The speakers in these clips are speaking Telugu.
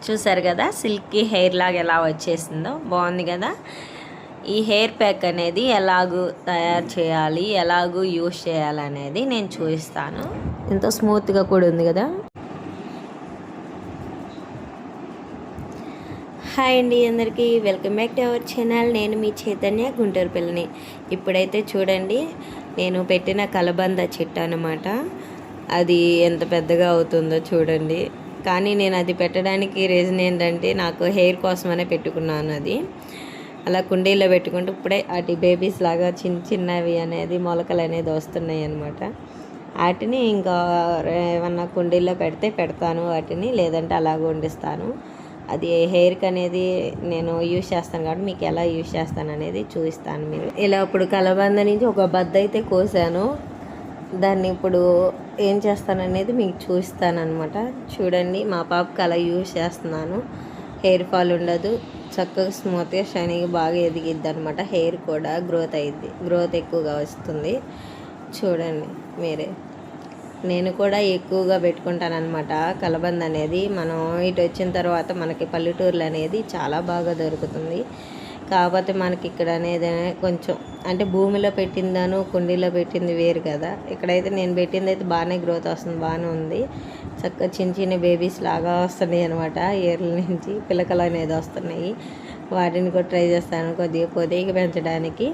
చూసారు కదా సిల్కీ హెయిర్ లాగా ఎలా వచ్చేసిందో, బాగుంది కదా. ఈ హెయిర్ ప్యాక్ అనేది ఎలాగూ తయారు చేయాలి, ఎలాగూ యూస్ చేయాలి అనేది నేను చూపిస్తాను. ఎంతో స్మూత్గా కూడా ఉంది కదా. హాయ్ అండి అందరికీ, welcome back to our channel. నేను మీ చైతన్య, గుంటూరు పిల్లని. ఇప్పుడైతే చూడండి, నేను పెట్టిన కలబంద చెట్టు అన్నమాట. అది ఎంత పెద్దగా అవుతుందో చూడండి. కానీ నేను అది పెట్టడానికి రీజన్ ఏంటంటే, నాకు హెయిర్ కోసమనే పెట్టుకున్నాను. అది అలా కుండీలో పెట్టుకుంటూ ఇప్పుడే వాటి బేబీస్ లాగా చిన్న చిన్నవి అనేది మొలకలు అనేది వస్తున్నాయి అన్నమాట. వాటిని ఇంకా ఏమన్నా కుండీల్లో పెడితే పెడతాను వాటిని, లేదంటే అలాగ వండిస్తాను. అది హెయిర్కి అనేది నేను యూజ్ చేస్తాను కాబట్టి మీకు ఎలా యూజ్ చేస్తాను అనేది చూపిస్తాను. మీరు ఇలా ఇప్పుడు కలబంద నుంచి ఒక బద్ద అయితే కోసాను. దాన్ని ఇప్పుడు ఏం చేస్తాననేది మీకు చూపిస్తాను అనమాట. చూడండి, మా పాపకి అలా యూజ్ చేస్తున్నాను. హెయిర్ ఫాల్ ఉండదు, చక్కగా స్మూత్గా షైనీగా బాగా ఎదిగిద్ది అనమాట. హెయిర్ కూడా గ్రోత్ అయ్యిద్ది, గ్రోత్ ఎక్కువగా వస్తుంది. చూడండి మీరే. నేను కూడా ఎక్కువగా పెట్టుకుంటాను అనమాట కలబంద అనేది. మనం ఇటు వచ్చిన తర్వాత మనకి పల్లెటూర్లు అనేది చాలా బాగా దొరుకుతుంది. కాకపోతే మనకి ఇక్కడ అనేది కొంచెం అంటే భూమిలో పెట్టిందాను కుండీలో పెట్టింది వేరు కదా. ఇక్కడైతే నేను పెట్టింది అయితే బాగానే గ్రోత్ వస్తుంది, బాగానే ఉంది. చక్కగా చిన్న చిన్న బేబీస్ లాగా వస్తున్నాయి అనమాట. ఏర్ల నుంచి పిలకలు అనేది వస్తున్నాయి. వాటిని కూడా ట్రై చేస్తాను కొద్దిగా పొదిగా పెంచడానికి.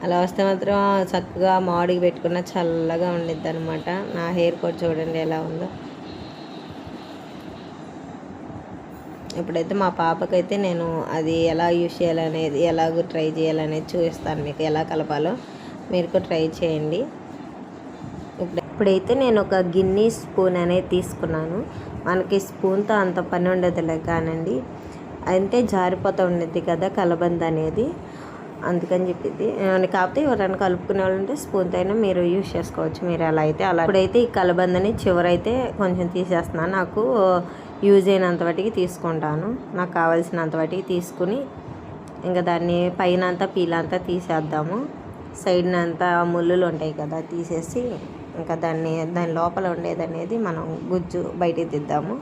అలా వస్తే మాత్రం చక్కగా మామిడికి పెట్టుకున్న చల్లగా ఉండిద్ది అనమాట. నా హెయిర్ కూడా చూడండి ఎలా ఉందో. ఇప్పుడైతే మా పాపకైతే నేను అది ఎలా యూజ్ చేయాలనేది, ఎలాగో ట్రై చేయాలనేది చూపిస్తాను మీకు. ఎలా కలపాలో మీరు కూడా ట్రై చేయండి. ఇప్పుడైతే నేను ఒక గిన్నె స్పూన్ అనేది తీసుకున్నాను. మనకి స్పూన్తో అంత పని ఉండదులే కానండి, అంటే జారిపోతూ ఉండేది కదా కలబంద అనేది, అందుకని చెప్పింది. కాకపోతే ఎవరైనా కలుపుకునే వాళ్ళు ఉంటే స్పూన్తో అయినా మీరు యూజ్ చేసుకోవచ్చు. మీరు ఎలా అయితే అలా. ఇప్పుడైతే ఈ కలబందని చివరైతే కొంచెం తీసేస్తున్నాను. నాకు యూజ్ అయినంత వాటికి తీసుకుంటాను. నాకు కావాల్సినంత వాటికి తీసుకుని ఇంకా దాన్ని పైన అంతా పీలంతా తీసేద్దాము. సైడ్న అంతా ముళ్ళులు ఉంటాయి కదా తీసేసి ఇంకా దాని లోపల ఉండేది అనేది మనం గుజ్జు బయటికి తీద్దాము.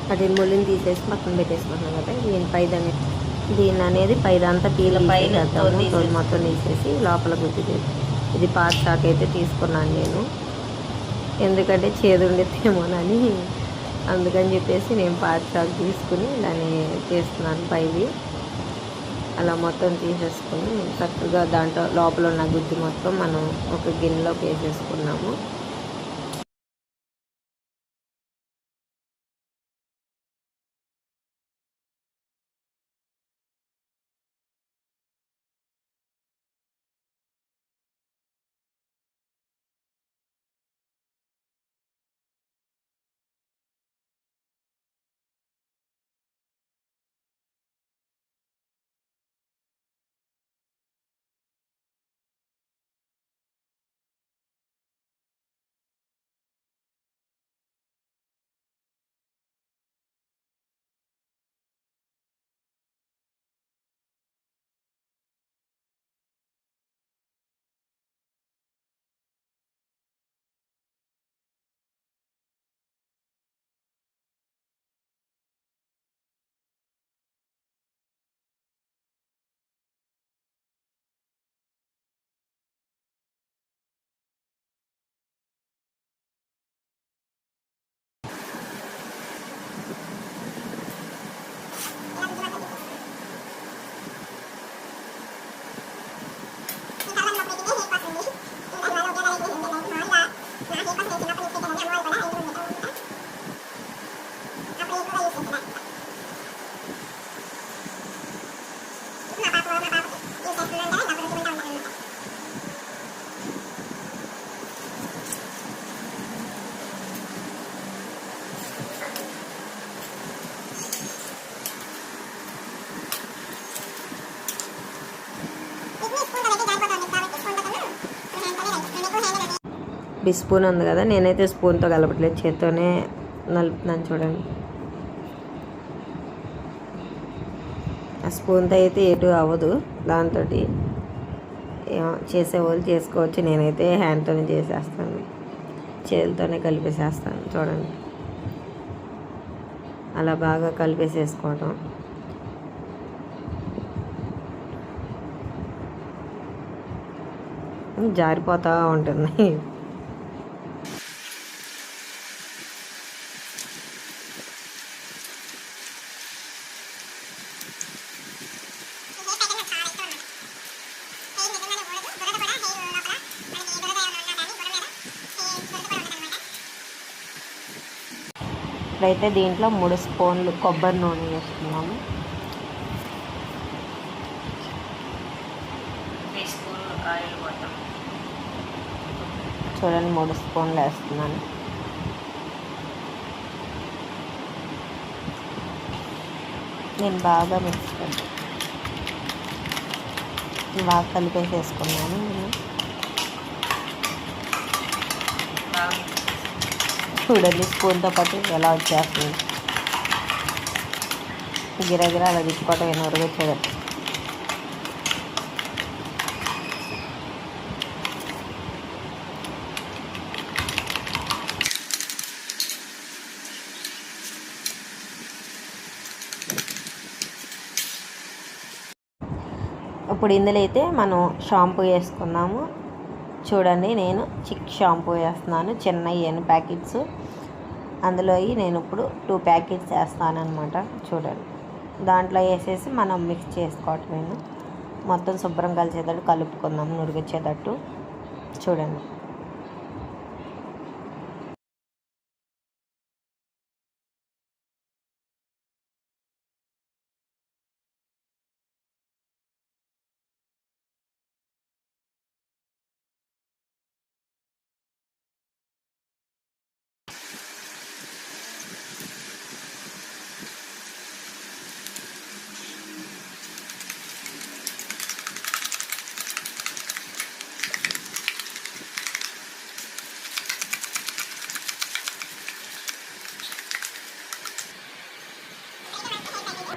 వాటి ముళ్ళుని తీసేసి పక్కన పెట్టేసుకుంటున్నాం కదా. దీన్ని అనేది పైదంతా పీల పైన తోలు మొత్తం తీసేసి లోపల గుజ్జు. ఇది పాత చాక్ అయితే తీసుకున్నాను నేను, ఎందుకంటే చేదు ఉండేదేమోనని. అందుకని చెప్పేసి నేను పాత చాక్ తీసుకుని దాన్ని చేస్తున్నాను పైది. అలా మొత్తం తీసేసుకుని చక్కగా దాంట్లో లోపల ఉన్న గుజ్జు మొత్తం మనం ఒక గిన్నెలోకి వేసేసుకున్నాము. స్పూన్ ఉంది కదా, నేనైతే స్పూన్తో కలపట్లేదు, చేత్తోనే నలుపుతున్నాను. చూడండి, ఆ స్పూన్తో అయితే ఎటు అవ్వదు. దాంతో చేసేవాళ్ళు చేసుకోవచ్చు, నేనైతే హ్యాండ్తోనే చేసేస్తాను. చేతులతోనే కలిపేసేస్తాను. చూడండి, అలా బాగా కలిపేసేసుకోవటం. జారిపోతూ ఉంటుంది. ఇప్పుడైతే దీంట్లో 3 స్పూన్లు కొబ్బరి నూనె వేసుకున్నాము. 3 స్పూన్లు ఆయిల్ మొత్తం చూడండి, 3 స్పూన్లు వేస్తున్నాను. నేను బాగా మిక్స్ చేస్తాను, బాగా కలిపేసేసుకున్నాను. చూడండి, స్పూన్తో పాటు ఎలా వచ్చేస్తుంది. గిరగిరా అలా తిప్పుకోవటం ఎన్నోరుగా చూడండి. ఇప్పుడు ఇందులో అయితే మనం షాంపూ వేసుకున్నాము. చూడండి, నేను చిక్ షాంపూ వేస్తున్నాను. చిన్న ప్యాకెట్స్, అందులో నేను ఇప్పుడు 2 ప్యాకెట్స్ వేస్తాను అనమాట. చూడండి, దాంట్లో వేసేసి మనం మిక్స్ చేసుకోవటం. మొత్తం శుభ్రం కలిసేటట్టు కలుపుకుందాం, నురిగొచ్చేటట్టు. చూడండి,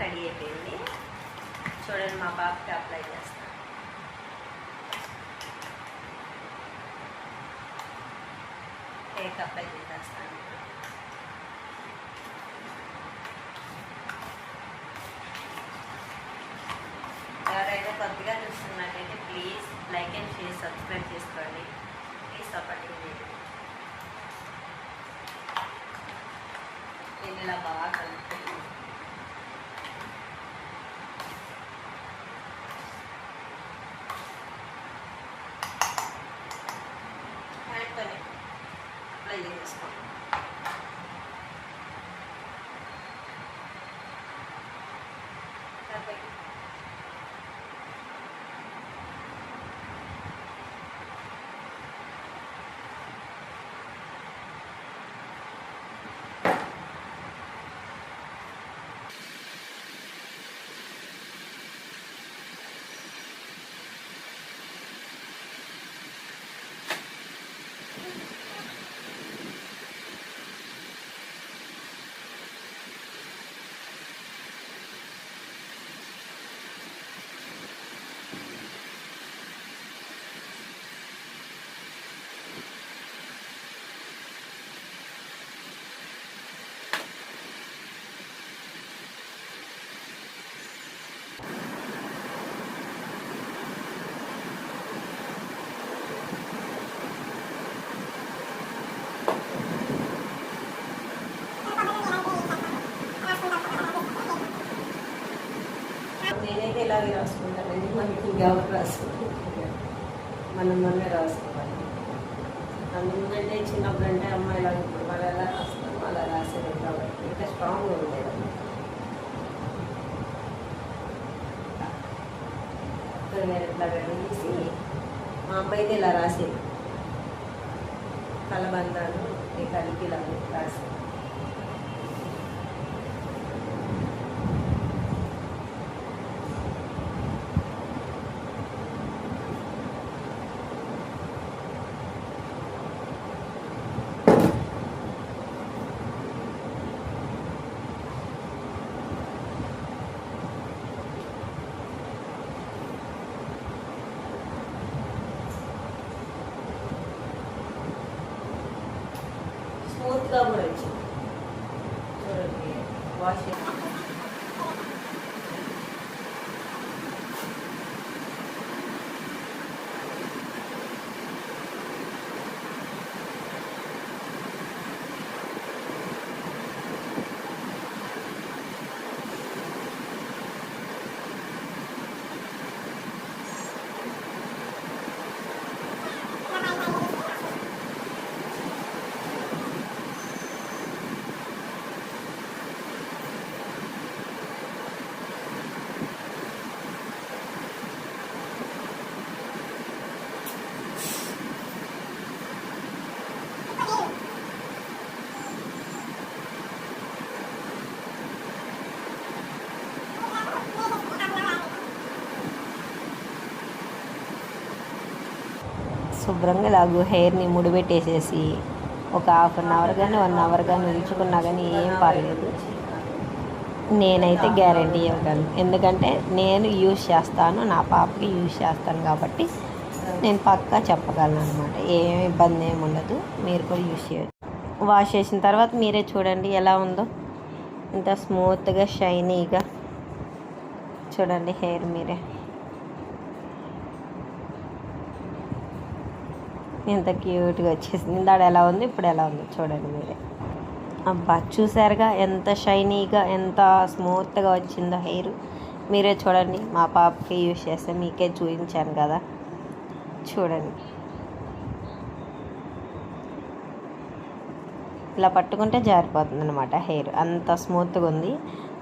రెడీ అయిపోయింది. చూడండి, మా బాబుకి అప్లై చేస్తాను. కేక్ అప్లై చేసేస్తాను. ఎవరైనా కొద్దిగా చూస్తున్నట్టయితే please like and share, subscribe చేసుకోండి. ప్లీజ్ సపోర్టింగ్ చేయండి. నేను ఇలా బాగా కలుపుతాను. అప్లై చేసుకోండి. నేనైతే ఇలాగే రాసుకుంటానండి. మనకి ఇంకెవరు రాసుకుంటాం, మనమే రాసుకోవాలి. అందుకంటే చిన్నప్పుడు అంటే అమ్మాయిలు ఇప్పుడు వాళ్ళు ఎలా రాస్తామో అలా రాసేది కాబట్టి ఇంకా స్ట్రాంగ్గా ఉండేది. నేను ఇట్లా వెళ్ళేసి మా అమ్మాయి అయితే ఇలా రాసేది, కలబందాలు ఈ కలిపి ఇలా రాసేది. స్మూత్గా కూడా వచ్చింది చూడండి. వాష్ శుభ్రంగా ఇలాగ హెయిర్ని ముడిపెట్టేసేసి ఒక 1/2 అవర్ కానీ 1 అవర్ కానీ ఉంచుకున్నా కానీ ఏం పర్లేదు. నేనైతే గ్యారంటీ ఇవ్వగలను, ఎందుకంటే నేను యూజ్ చేస్తాను, నా పాపకి యూజ్ చేస్తాను కాబట్టి నేను పక్కా చెప్పగలను అనమాట. ఏం ఇబ్బంది ఏమి ఉండదు, మీరు కూడా యూజ్ చేయొచ్చు. వాష్ చేసిన తర్వాత మీరే చూడండి ఎలా ఉందో, ఇంత స్మూత్గా షైనీగా చూడండి హెయిర్ మీరే ఎంత క్యూట్గా వచ్చేసింది. ఇందాడ ఎలా ఉంది, ఇప్పుడు ఎలా ఉంది చూడండి మీరే. అబ్బా చూసారుగా ఎంత షైనీగా ఎంత స్మూత్గా వచ్చిందో హెయిర్. మీరే చూడండి, మా పాపకి యూజ్ చేస్తే మీకే చూపించాను కదా, చూడండి ఇలా పట్టుకుంటే జారిపోతుంది అనమాట హెయిర్, అంత స్మూత్గా ఉంది.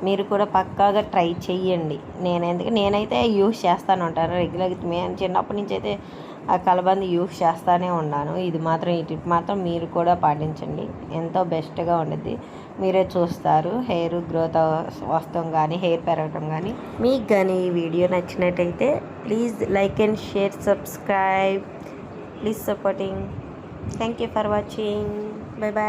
మీరు కూడా పక్కాగా ట్రై చెయ్యండి. నేనైతే యూజ్ చేస్తాను ఉంటాను రెగ్యులర్గా. నేను చిన్నప్పటి నుంచి అయితే ఆ కలబంద యూజ్ చేస్తూనే ఉన్నాను. ఇది మాత్రం ఈ టిప్ మాత్రం మీరు కూడా పాటించండి, ఎంతో బెస్ట్గా ఉండేది. మీరే చూస్తారు హెయిర్ గ్రోత్ వస్తాం కానీ హెయిర్ పెరగటం కానీ. మీకు కానీ ఈ వీడియో నచ్చినట్టయితే please like and share, subscribe, please supporting. Thank you for watching. Bye bye.